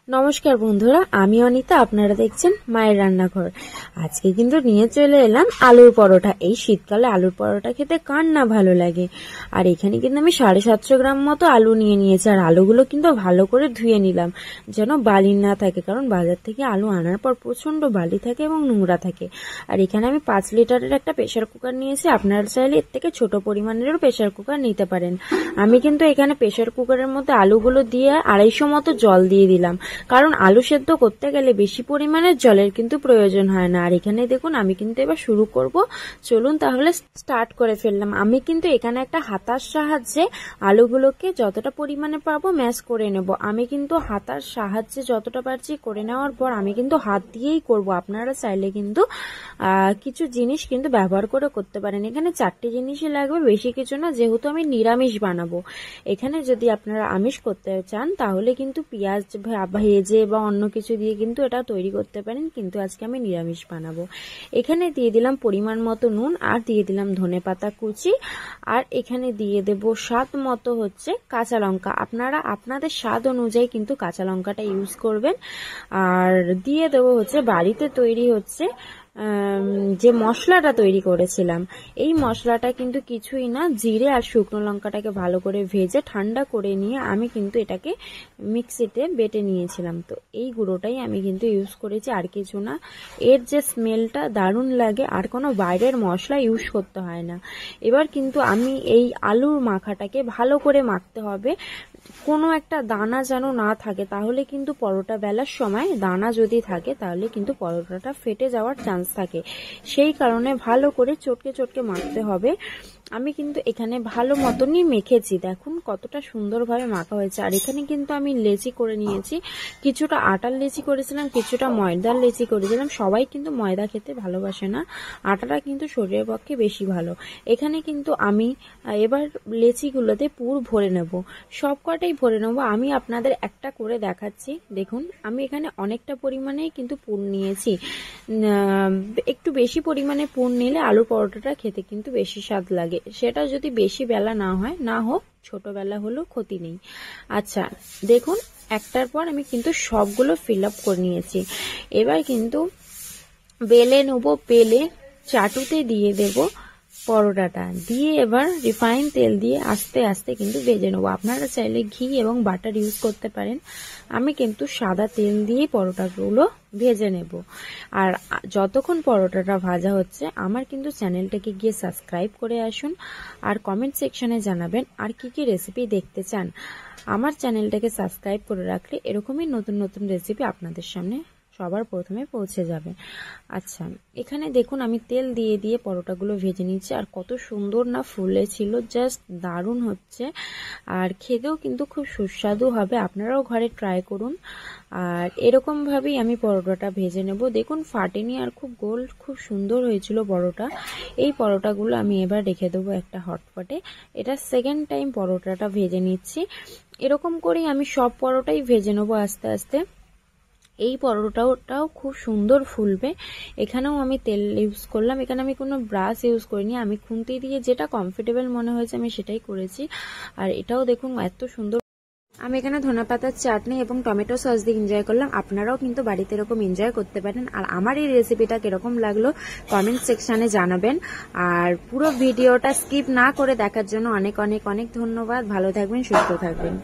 নমস্কার বন্ধুরা, আমি অনিতা। আপনারা দেখছেন মায়ের রান্নাঘর। আজকে কিন্তু নিয়ে চলে এলাম আলুর পরোটা। এই শীতকালে আলুর পরোটা খেতে কার না ভালো লাগে। আর এখানে কিন্তু আমি 750 গ্রাম মতো আলু নিয়ে নিয়েছি। আর আলুগুলো কিন্তু ভালো করে ধুয়ে নিলাম, যেন বালি না থাকে, কারণ বাজার থেকে আলু আনার পর প্রচন্ড বালি থাকে এবং নোংরা থাকে। আর এখানে আমি 5 লিটারের একটা প্রেসার কুকার নিয়েছি। আপনারা চাইলে এর থেকে ছোট পরিমাণেরও প্রেসার কুকার নিতে পারেন। আমি কিন্তু এখানে প্রেসার কুকারের মধ্যে আলুগুলো দিয়ে 250 মতো জল দিয়ে দিলাম, কারণ আলু সেদ্ধ করতে গেলে বেশি পরিমাণের জলের কিন্তু প্রয়োজন হয় না। আর এখানে দেখুন আমি কিন্তু এবার শুরু করব। চলুন তাহলে স্টার্ট করে ফেললাম। আমি কিন্তু এখানে একটা হাতার সাহায্যে আলুগুলোকে যতটা পরিমাণে পাবো ম্যাশ করে নেব। আমি কিন্তু হাতার সাহায্যে যতটা পারছি করে নেওয়ার পর আমি কিন্তু হাত দিয়েই করব। আপনারা চাইলে কিন্তু কিছু জিনিস কিন্তু ব্যবহার করে করতে পারেন। এখানে 4টে জিনিসই লাগবে, বেশি কিছু না, যেহেতু আমি নিরামিষ বানাবো। এখানে যদি আপনারা আমিষ করতে চান তাহলে কিন্তু পেঁয়াজ ভেজে বা অন্য কিছু দিয়ে কিন্তু এটা তৈরি করতে পারেন, কিন্তু আজকে আমি নিরামিষ বানাবো। এখানে দিয়ে দিলাম পরিমাণ মতো নুন, আর দিয়ে দিলাম ধনেপাতা কুচি, আর এখানে দিয়ে দেব স্বাদ মতো হচ্ছে কাঁচা লঙ্কা। আপনারা আপনাদের স্বাদ অনুযায়ী কিন্তু কাঁচা লঙ্কাটা ইউজ করবেন। আর দিয়ে দেব হচ্ছে বাড়িতে তৈরি হচ্ছে যে মশলাটা তৈরি করেছিলাম। এই মশলাটা কিন্তু কিছুই না, জিরে আর শুকনো লঙ্কাটাকে ভালো করে ভেজে ঠান্ডা করে নিয়ে আমি কিন্তু এটাকে মিক্সিতে বেটে নিয়েছিলাম। তো এই গুঁড়োটাই আমি কিন্তু ইউজ করেছি, আর কিছু না। এর যে স্মেলটা দারুণ লাগে, আর কোনো বাইরের মশলা ইউজ করতে হয় না। এবার কিন্তু আমি এই আলুর মাখাটাকে ভালো করে মাখতে হবে, কোনো একটা দানা যেন না থাকে, তাহলে কিন্তু পরোটা বেলার সময় দানা যদি থাকে তাহলে কিন্তু পরোটাটা ফেটে যাওয়ার চান্স থাকে। সেই কারণে ভালো করে চটকে চটকে মাখতে হবে। আমি কিন্তু এখানে ভালো মতনই মেখেছি, দেখুন কতটা সুন্দরভাবে মাখা হয়েছে। আর এখানে কিন্তু আমি লেচি করে নিয়েছি, কিছুটা আটার লেচি করেছিলাম, কিছুটা ময়দার লেচি করেছিলাম। সবাই কিন্তু ময়দা খেতে ভালোবাসে না, আটাটা কিন্তু শরীরের পক্ষে বেশি ভালো। এখানে কিন্তু আমি এবার লেচিগুলোতে পুর ভরে নেব, সব কটাই ভরে নেব। আমি আপনাদের একটা করে দেখাচ্ছি। দেখুন আমি এখানে অনেকটা পরিমাণে কিন্তু পুর নিয়েছি। একটু বেশি পরিমাণে পুর নিলে আলুর পরোটাটা খেতে কিন্তু বেশি স্বাদ লাগে। সেটা যদি বেশি বেলা না হয়, না হোক, ছোটবেলা হলেও ক্ষতি নেই। আচ্ছা দেখুন, একটার পর আমি কিন্তু সবগুলো ফিল আপ করে নিয়েছি। এবার কিন্তু বেলে নেব, বেলে চাটুতে দিয়ে দেব পরোটাটা, দিয়ে এবার রিফাইন তেল দিয়ে আস্তে আস্তে কিন্তু ভেজে নেবো। আপনারা চাইলে ঘি এবং বাটার ইউজ করতে পারেন। আমি কিন্তু সাদা তেল দিয়ে পরোটাগুলো ভেজে নেব। আর যতক্ষণ পরোটাটা ভাজা হচ্ছে, আমার কিন্তু চ্যানেলটাকে গিয়ে সাবস্ক্রাইব করে আসুন, আর কমেন্ট সেকশনে জানাবেন আর কি কি রেসিপি দেখতে চান। আমার চ্যানেলটাকে সাবস্ক্রাইব করে রাখলে এরকমই নতুন নতুন রেসিপি আপনাদের সামনে সবার প্রথমে পৌঁছে যাবে। আচ্ছা এখানে দেখুন আমি তেল দিয়ে দিয়ে পরোটাগুলো ভেজে নিচ্ছি, আর কত সুন্দর না ফুলে ছিল, জাস্ট দারুণ হচ্ছে। আর খেতেও কিন্তু খুব সুস্বাদু হবে, আপনারাও ঘরে ট্রাই করুন। আর এরকম ভাবেই আমি পরোটাটা ভেজে নেব। দেখুন ফাটেনি, আর খুব গোল, খুব সুন্দর হয়েছিল পরোটা। এই পরোটাগুলো আমি এবার রেখে দেবো একটা হটপটে। এটা সেকেন্ড টাইম পরোটাটা ভেজে নিচ্ছি। এরকম করেই আমি সব পরোটাই ভেজে নেবো আস্তে আস্তে। এই পরোটাটাও খুব সুন্দর ফুলবে। এখানেও আমি তেল ইউজ করলাম, এখানে আমি কোনো ব্রাশ ইউজ করিনি, আমি খুন্তি দিয়ে যেটা কমফোর্টেবল মনে হয়েছে আমি সেটাই করেছি। আর এটাও দেখুন এত সুন্দর। আমি এখানে ধনেপাতার চাটনি এবং টমেটো সস দিয়ে এনজয় করলাম। আপনারাও কিন্তু বাড়িতে এরকম এনজয় করতে পারেন। আর আমার এই রেসিপিটা কিরকম লাগলো কমেন্ট সেকশনে জানাবেন। আর পুরো ভিডিওটা স্কিপ না করে দেখার জন্য অনেক অনেক অনেক ধন্যবাদ। ভালো থাকবেন, সুস্থ থাকবেন।